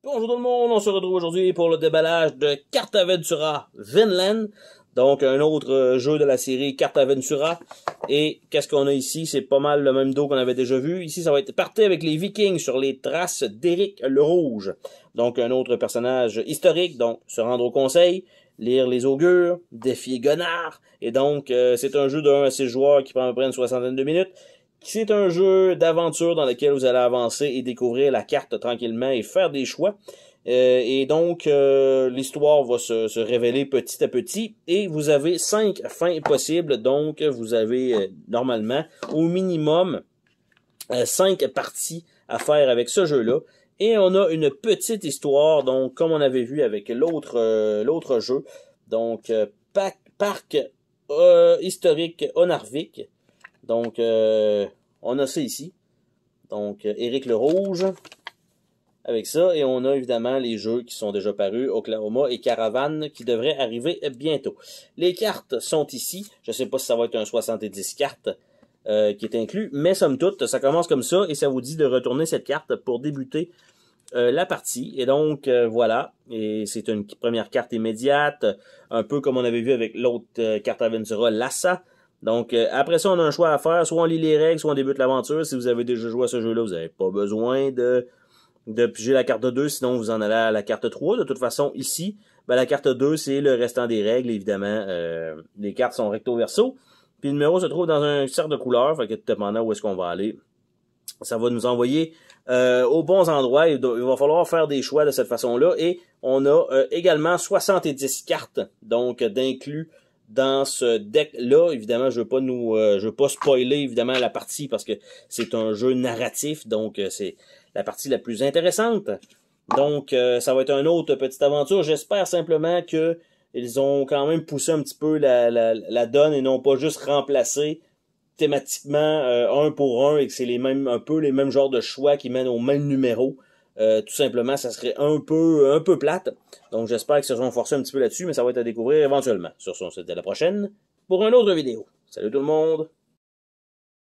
Bonjour tout le monde, on se retrouve aujourd'hui pour le déballage de Cartaventura Vinland. Donc un autre jeu de la série Cartaventura. Et qu'est-ce qu'on a ici? C'est pas mal le même dos qu'on avait déjà vu. Ici, ça va être parti avec les Vikings sur les traces d'Éric le Rouge. Donc un autre personnage historique, donc se rendre au conseil, lire les augures, défier Gunnar. Et donc c'est un jeu de 1 à 6 joueurs qui prend à peu près une soixantaine de minutes. C'est un jeu d'aventure dans lequel vous allez avancer et découvrir la carte tranquillement et faire des choix. Et donc, l'histoire va se révéler petit à petit. Et vous avez 5 fins possibles. Donc, vous avez normalement au minimum 5 parties à faire avec ce jeu-là. Et on a une petite histoire, donc comme on avait vu avec l'autre jeu. Donc, parc historique Onarvik. Donc, on a ça ici. Donc, Éric le Rouge. Avec ça, et on a évidemment les jeux qui sont déjà parus, Oklahoma et Caravane, qui devraient arriver bientôt. Les cartes sont ici. Je ne sais pas si ça va être un 70 cartes qui est inclus, mais somme toute, ça commence comme ça, et ça vous dit de retourner cette carte pour débuter la partie. Et donc, voilà. Et c'est une première carte immédiate, un peu comme on avait vu avec l'autre carte Aventura, Lassa. Donc, après ça, on a un choix à faire. Soit on lit les règles, soit on débute l'aventure. Si vous avez déjà joué à ce jeu-là, vous n'avez pas besoin de piger la carte 2, sinon vous en allez à la carte 3. De toute façon, ici, ben, la carte 2, c'est le restant des règles, évidemment. Les cartes sont recto-verso. Puis le numéro se trouve dans un cercle de couleurs, fait que tout dépendant où est-ce qu'on va aller, ça va nous envoyer aux bons endroits. Il va falloir faire des choix de cette façon-là. Et on a également 70 cartes, donc d'inclus dans ce deck-là. Évidemment, je veux pas spoiler évidemment la partie parce que c'est un jeu narratif, donc c'est la partie la plus intéressante. Donc, ça va être une autre petite aventure. J'espère simplement que ils ont quand même poussé un petit peu la donne et non pas juste remplacé thématiquement un pour un et que c'est un peu les mêmes genres de choix qui mènent au même numéro. Tout simplement, ça serait un peu plate. Donc, j'espère qu'ils se seront forcés un petit peu là-dessus, mais ça va être à découvrir éventuellement. Sur ce, on se dit à la prochaine pour une autre vidéo. Salut tout le monde!